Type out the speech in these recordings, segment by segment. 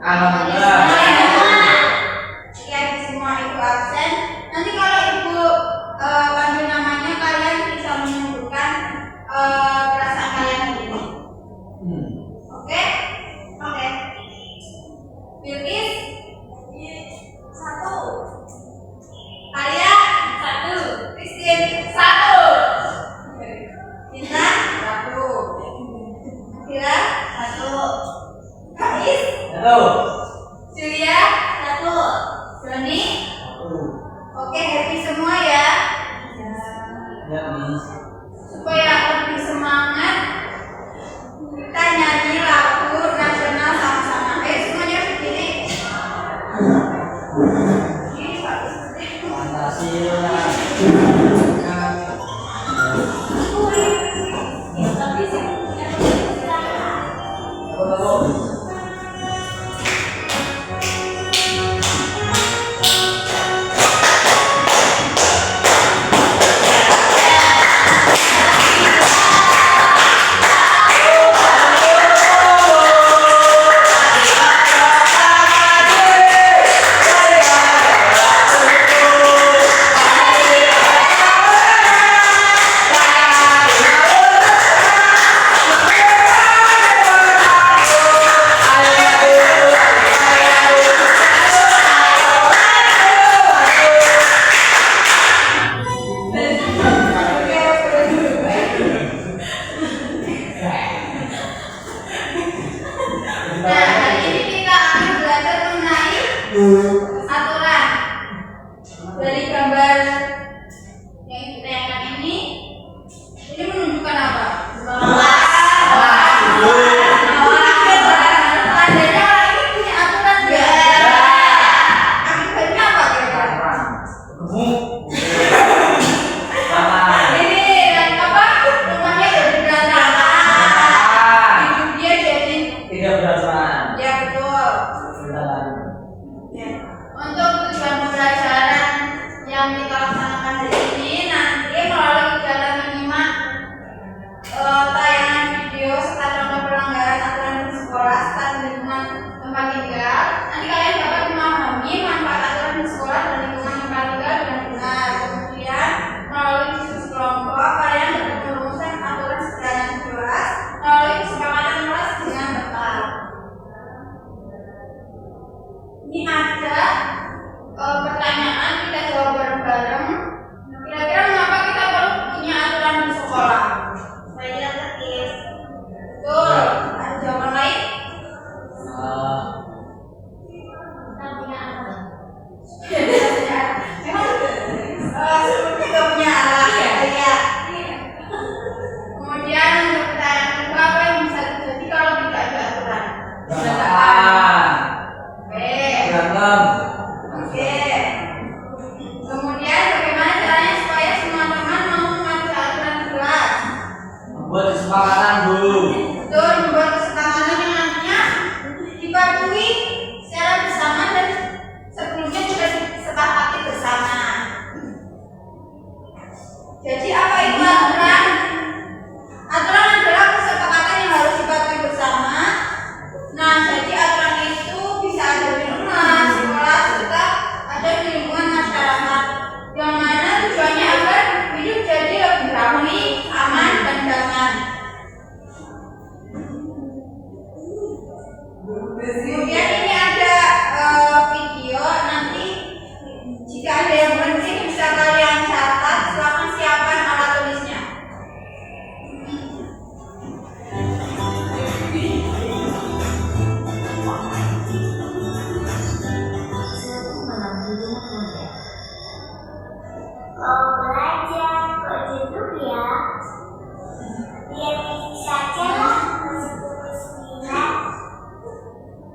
Alhamdulillah. Jika semua ibu absen, nanti kalau ibu panggil namanya kalian bisa menunjukkan perasaan kalian ini. Oke? Oke. Bilkis 1. Alia 1. Christine 1. Intan 1. Nabila 1. Kais 1. Julia 1. Joni 1. Oke, happy semua ya. Ya, Miss. Supaya lebih semangat, kita nyanyi lagu nasional sama-sama. Ayo semuanya berdiri. Pancasila. Aturan dari gambar yang kita lihat ini menunjukkan apa? Tandanya orang ini punya aturan nggak? Akibatnya apa kira-kira? Ini apa? Rumahnya jadi berantakan, hidup dia jadi tidak beraturan. Ya betul. Untuk tujuan pembelajaran yang kita laksanakan hari ini, nanti melalui kegiatan menyimak tayangan video serta contoh pelanggaran aturan di sekolah serta lingkungan tempat tinggal, nanti kalian dapat memahami manfaat aturan di sekolah dan lingkungan tempat tinggal dengan benar. Kemudian melalui diskusi kelompok, kalian dapat merumuskan aturan secara yang jelas melalui kesepakatan kelas dengan tepat. Ini ada pertanyaan, kita jawab bareng-bareng. Kira-kira mengapa kita perlu punya aturan di sekolah? Supaya kita tertib. Betul. Ada jawaban lain? Kita punya aturan. Memang seperti kita punya arah ya. Iya. Kemudian untuk pertanyaan kedua, apa yang bisa terjadi kalau tidak ada aturan? Oke. Kemudian bagaimana caranya supaya semua teman mau mematuhi aturan kelas? Membuat kesepakatan dulu. Betul, membuat kesepakatan yang nantinya dipatuhi secara bersama dan sebelumnya juga disepakati bersama. Jadi apa itu aturan? Aturan adalah kesepakatan yang harus dipatuhi bersama. Nah, jadi aturan itu bisa ada di rumah, sekolah, serta ada di lingkungan masyarakat, yang mana tujuannya agar hidup jadi lebih ramai, aman, dan damai. Kemudian ini ada video, nanti jika ada yang penting bisa kalian catat, silakan siapkan alat tulisnya. Belajar kok duduk ya, biar bisa jalan sembilan.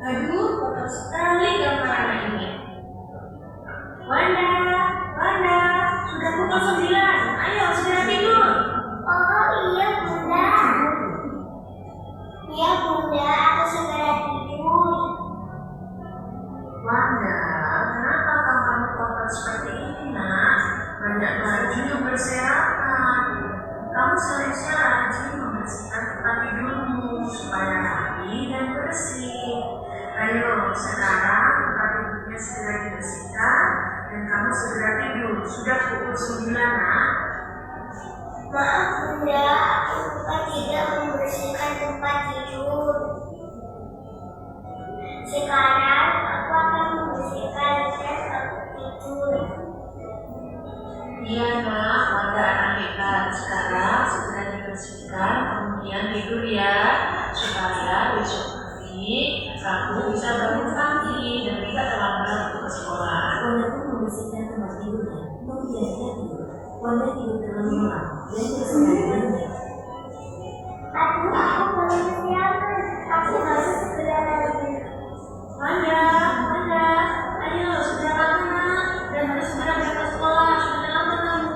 Aduh, kotor sekali gambar ini. Wanda, sudah pukul 9. Ayo segera tidur. Oh iya Bunda. Iya Bunda, aku segera tidur. Wanda, kenapa kamu kotor seperti ini, Nak? Banyak baju yang berserakan. Kamu seharusnya rajin membersihkan tempat tidurmu supaya rapi dan bersih. Ayo, Sudah pukul 9, nak. Maaf Bunda, aku lupa tidak membersihkan tempat tidur. Sekarang aku akan membersihkan dan aku tidur. Iya nak, Wanda anak hebat. Sekarang segera dibersihkan, kemudian tidur ya, supaya besok hari kamu bisa bangun pagi dan tidak terlambat untuk ke sekolah. Wanda pun membersihkan tempat tidurnya, kemudian dia tidur. Wanda tidur terlalu malam dan tersengat dengannya. Aduh, aku belum kesiangan. Aku harus segera lagi. Wanda, ayo segera makan nak, dan harus segera berangkat sekolah. Sudah lama kamu.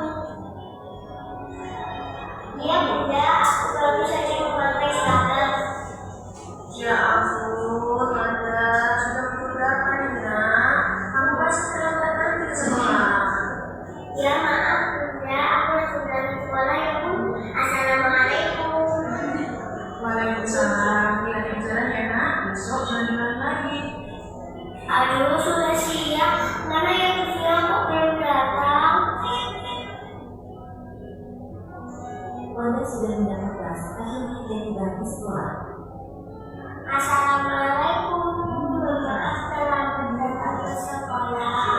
Iya Bunda, aku baru saja memakai seragam. Ya ampun, Wanda, sudah pukul berapa nih nak? Kamu pasti terlambat nanti ke sekolah. Ya maaf Bunda, aku langsung dari sekolah ya Bu. Assalamualaikum. Waalaikumsalam. Hati-hati jalan ya nak. Besok jangan diulang lagi. Aduh, sudah siang. Mana yang siang kok belum datang? Wanda sudah mendapat kelas, akhirnya dia tiba di sekolah. Assalamualaikum. Maaf terlambat datang ke sekolah.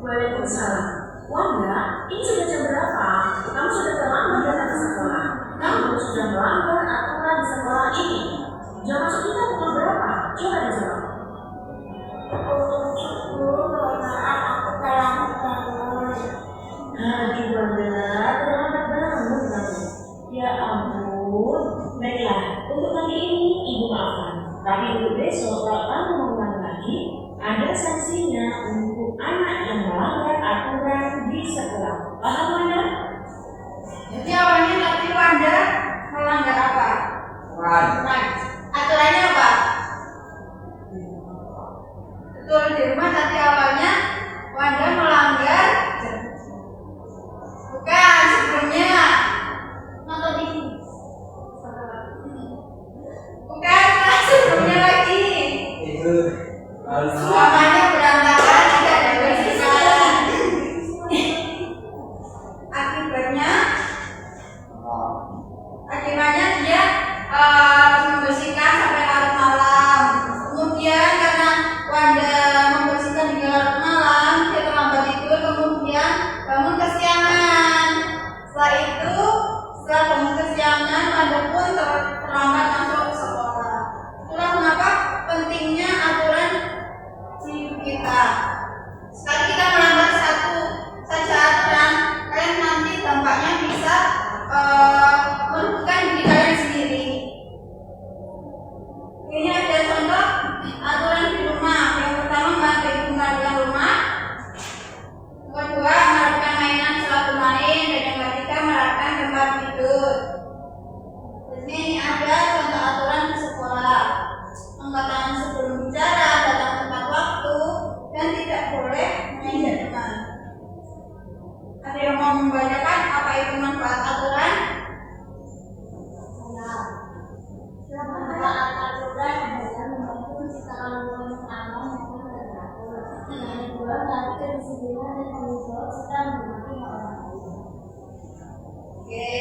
Waalaikumsalam. Wanda, ini sudah jam berapa? Kamu sudah terlambat datang ke sekolah. Kamu sudah melanggar aturan di sekolah ini. Jam masuk kita pukul berapa? Coba dijawab. Bu, maaf aku terlambat bangun. Aduh Wanda, terlambat bangun kamu. Ya ampun. Baiklah, untuk kali ini ibu maafkan. Tapi untuk besok kalau kamu mengulang lagi, ada sanksinya untuk anak yang melanggar aturan di sekolah. Paham Wanda? Jadi awalnya nanti Wanda melanggar apa? Aturannya apa? Betul di rumah nanti awalnya Wanda melanggar. Bukan sebelumnya nonton TV. Bukan sebelumnya lagi. Semuanya berantakan, tidak ada bersihkan. Akibatnya dia membersihkan sampai larut malam. Kemudian karena Wanda membersihkan hingga larut malam, dia terlambat tidur, kemudian bangun kesiangan. Setelah bangun kesiangan, Wanda pun terlambat masuk ke sekolah. Itulah mengapa pentingnya aturan di kita. Sekali kita melanggar satu saja aturan, kalian nanti dampaknya bisa merugikan diri kalian sendiri. Ini ada contoh aturan di rumah. Yang pertama, memperhatikan rumah. Yang kedua, merapikan mainan setelah bermain. Dan yang ketiga, merapikan tempat tidur. Ini ada contoh aturan di sekolah. Angkat tangan sebelum bicara, datang tepat waktu, dan tidak boleh menginjak teman. Ada yang mau membacakan apa itu manfaat aturan? Manfaat aturan adalah membantu menciptakan hubungan aman dan teratur. Yang kedua, melatih kedisiplinan dan tanggung jawab serta menghormati orang lain. Oke.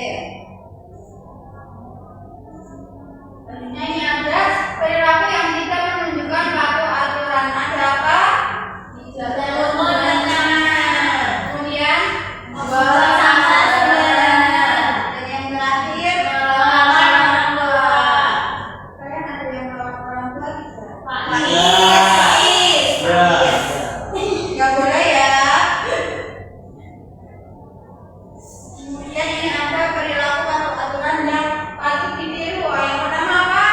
Selanjutnya ini ada perilaku yang tidak menunjukkan patuh aturan. Ada apa? Kemudian membawa sampah sembarangan. Dan yang terakhir melawan orang tua. Kalian ada yang melawan orang tua tidak? Nggak boleh ya. Kemudian ini ada perilaku patuh aturan yang patut ditiru. Yang pertama apa?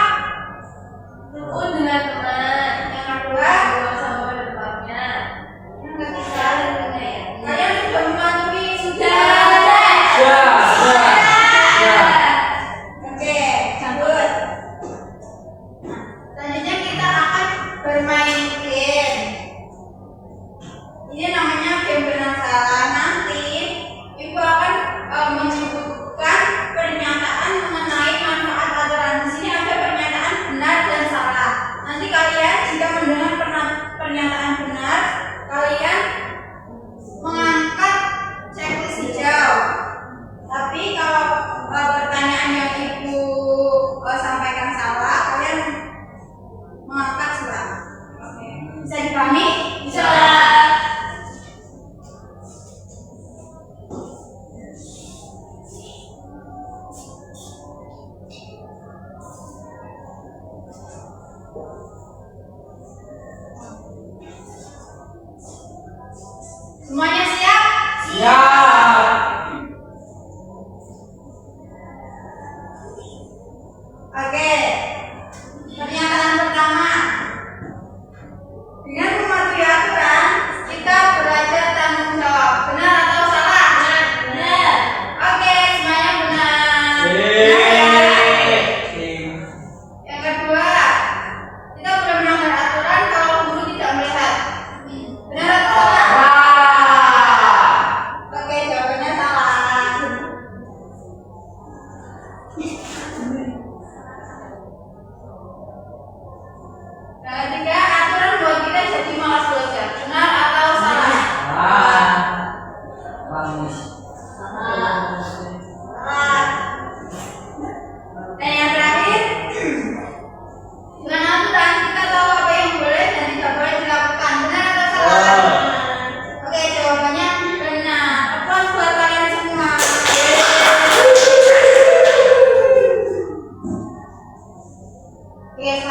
Rukun dengan teman. Yang kedua, buang sampah pada tempatnya. Yang ketiga, kalian sudah mematuhi sudah. Oke, cabut. Selanjutnya kita akan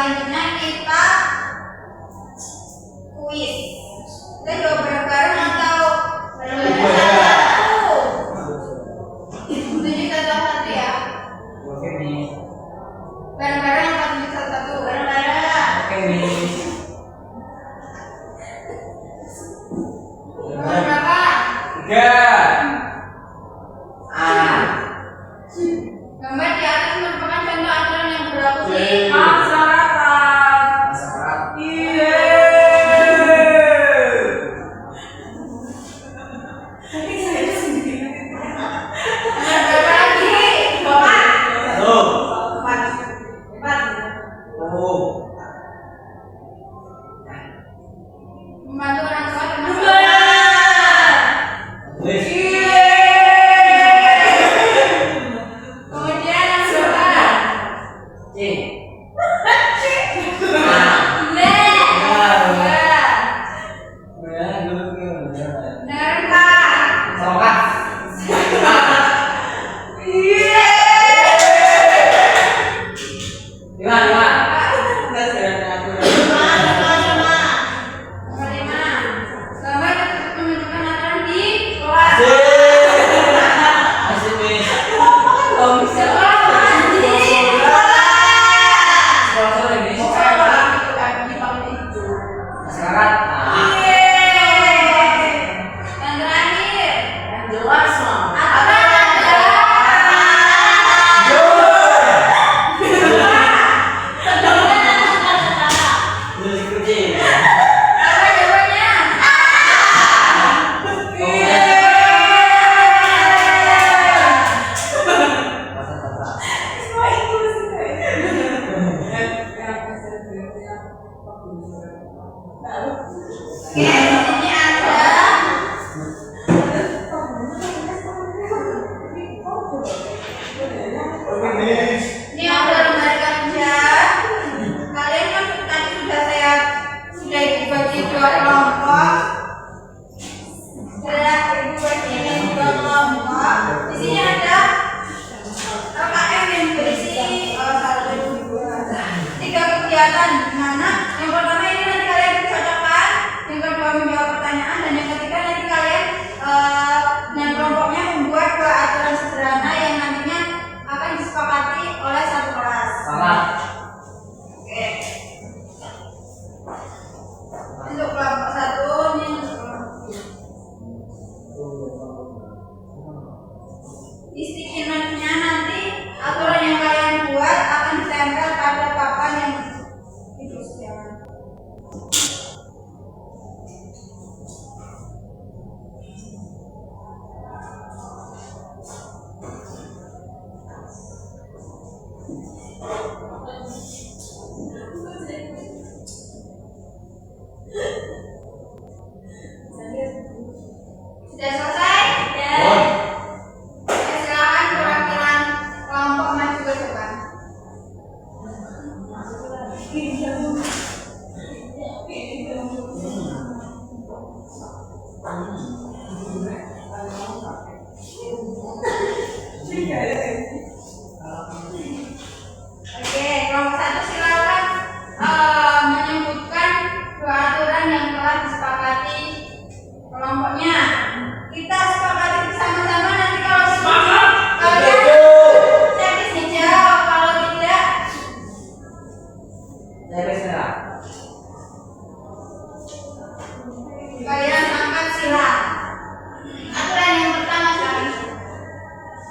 selanjutnya kita kuis. Kita jawab bareng-bareng atau bareng-bareng satu? Tujuh satu ya. Oke nih. Bareng-bareng atau tujuh satu? Bareng-bareng. Oke nih. Nomor berapa? 3. Gambar di atas merupakan contoh aturan yang berlaku di Masyarakat. Masyarakat. nomor berapa lagi? Bapak? 4. Oh. Membantu orang tua dengan Wih. kemudian yang berapa? C. Benar dulu Benar Pak. Sama. Lima. Kita sudah aku. Nomor 5. Gambar tersebut menunjukkan aturan di kelas. Masih nih. Sekolah di Sponsor ini. sekolah itu kan dipakai itu. Masyarakat. Yang terakhir, Yang jelas mah. aturan adalah Terus kucing. apa jawabannya? Oke, ini ada ini ada lembar kerja. Kalian kan tadi sudah dibagi 2 kelompok. Sudah dibagi menjadi 2 kelompok. Di sini ada KKM yang berisi 1, 2, 3 kegiatan. Di mana yang pertama ini nanti kalian cocokkan, yang kedua menjawab pertanyaan, dan yang ketiga nanti kalian dengan kelompoknya membuat 2 aturan sederhana yang nantinya akan disepakati oleh satu kelas. Salah. Oke. Untuk kelompok 1 ini untuk kelompok 2. Di sticky note-nya nanti aturan yang kalian buat akan ditempel pada papan yang disediakan. Sudah selesai? Ya. Oke, silakan perwakilan kelompok maju ke depan. Oke, kelompok 1 silakan menyebutkan 2 aturan yang telah disepakati kelompoknya. Kita sepakati bersama-sama, nanti kalau setuju kalian teknis dijawab, kalau tidak Saya serah. kalian angkat sila. Aturan yang pertama silakan.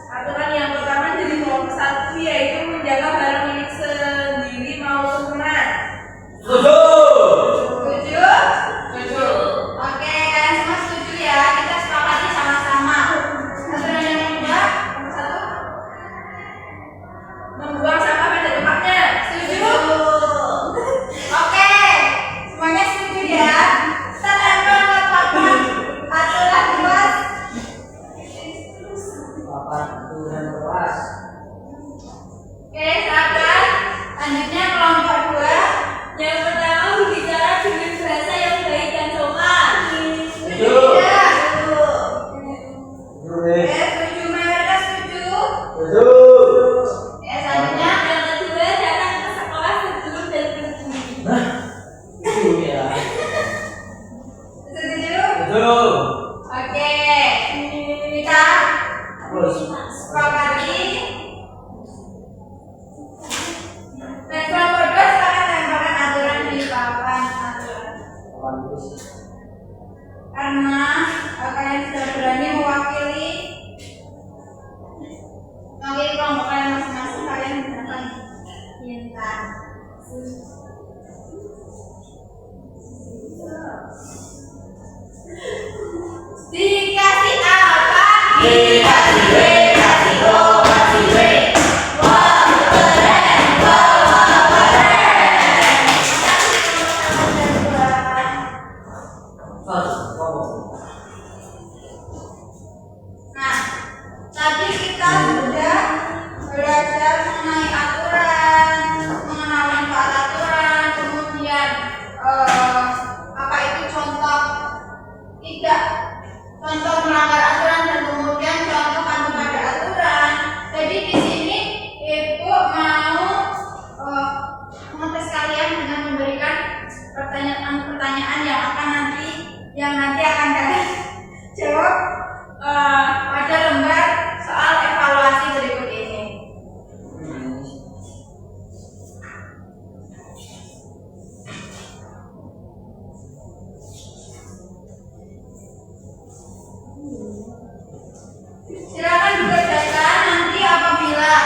Aturan yang pertama dari kelompok 1 yaitu menjaga barang milik sendiri maupun teman. Setuju. Setuju? Setuju. Oke, kalian semua setuju ya? Kita sepakati sama-sama. Aturan yang kedua, nomor 1. Membuang sampah pada tempatnya. Setuju? Oke, semuanya setuju ya? Kita tempel yang nanti akan kalian jawab pada lembar soal evaluasi berikut ini. Silakan dikerjakan nanti apabila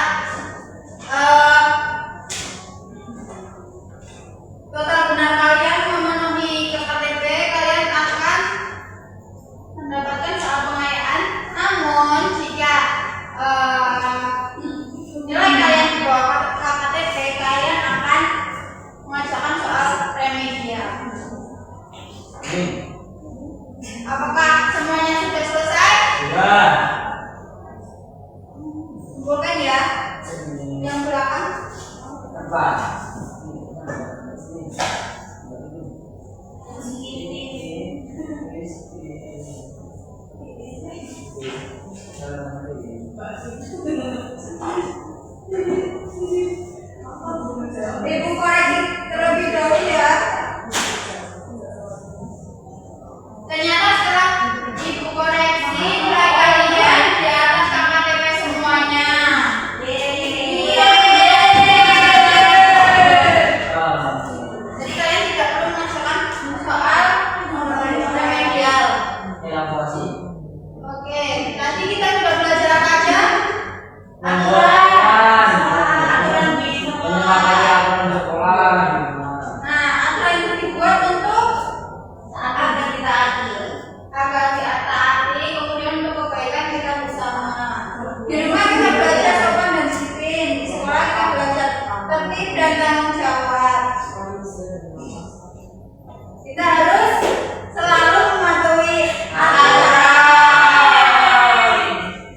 total benar kalian memenuhi KTP, kalian akan mendapatkan soal pengayaan. Namun jika nilai kalian di bawah KTP, kalian akan mengajukan soal remedial. Apakah semuanya sudah selesai? Sudah. Bukan ya? Yang belakang. Apa? Ibu koreksi terlebih dahulu ya. Ternyata setelah ibu koreksi nilai kalian di atas KTP semuanya. Jadi kalian tidak perlu mengerjakan soal remedial. Evaluasi. Oke, nanti kita sudah belajar apa aja? Aturan di sekolah. Sekolah. Nah, aturan itu dibuat untuk agar kita adil. agar kita taati, kemudian untuk kebaikan kita bersama. Di rumah kita belajar sopan dan disiplin, di sekolah kita belajar tertib dan tanggung jawab. Kita harus selalu mematuhi aturan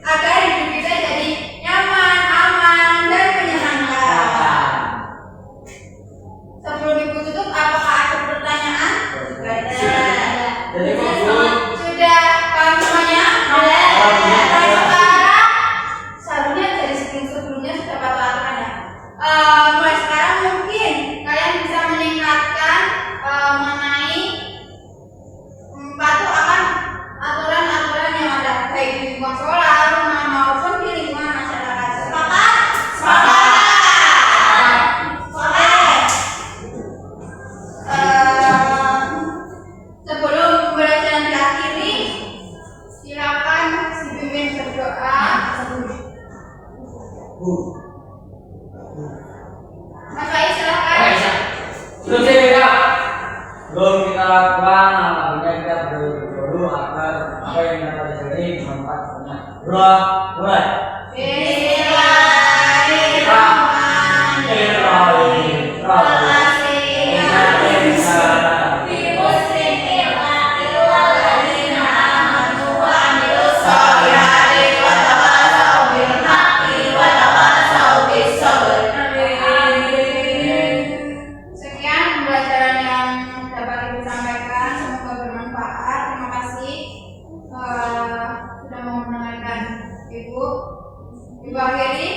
agar hidup kita jadi nyaman, aman, dan menyenangkan. Sebelum ibu tutup, apakah ada pertanyaan? Jadi kamu Sudah paham semuanya? Sekarang seharusnya dari sebelumnya sudah patuh aturan ya. Mulai sekarang mungkin kalian bisa meningkatkan mengenai patuh akan aturan-aturan yang ada baik di lingkungan sekolah, rumah maupun di lingkungan masyarakat. Sepakat? Sepakat. Oke. Sebelum pembelajaran diakhiri, silakan dipimpin berdoa. Mas Faiz silakan. selesai kita. Belum kita lakukan, apabila kita berdoa agar apa yang kita pelajari bermanfaat banyak. Doa, mulai. Sekian pembelajaran yang dapat Ibu sampaikan, semoga bermanfaat. Terima kasih sudah mau mendengarkan Ibu. Ibu akhiri.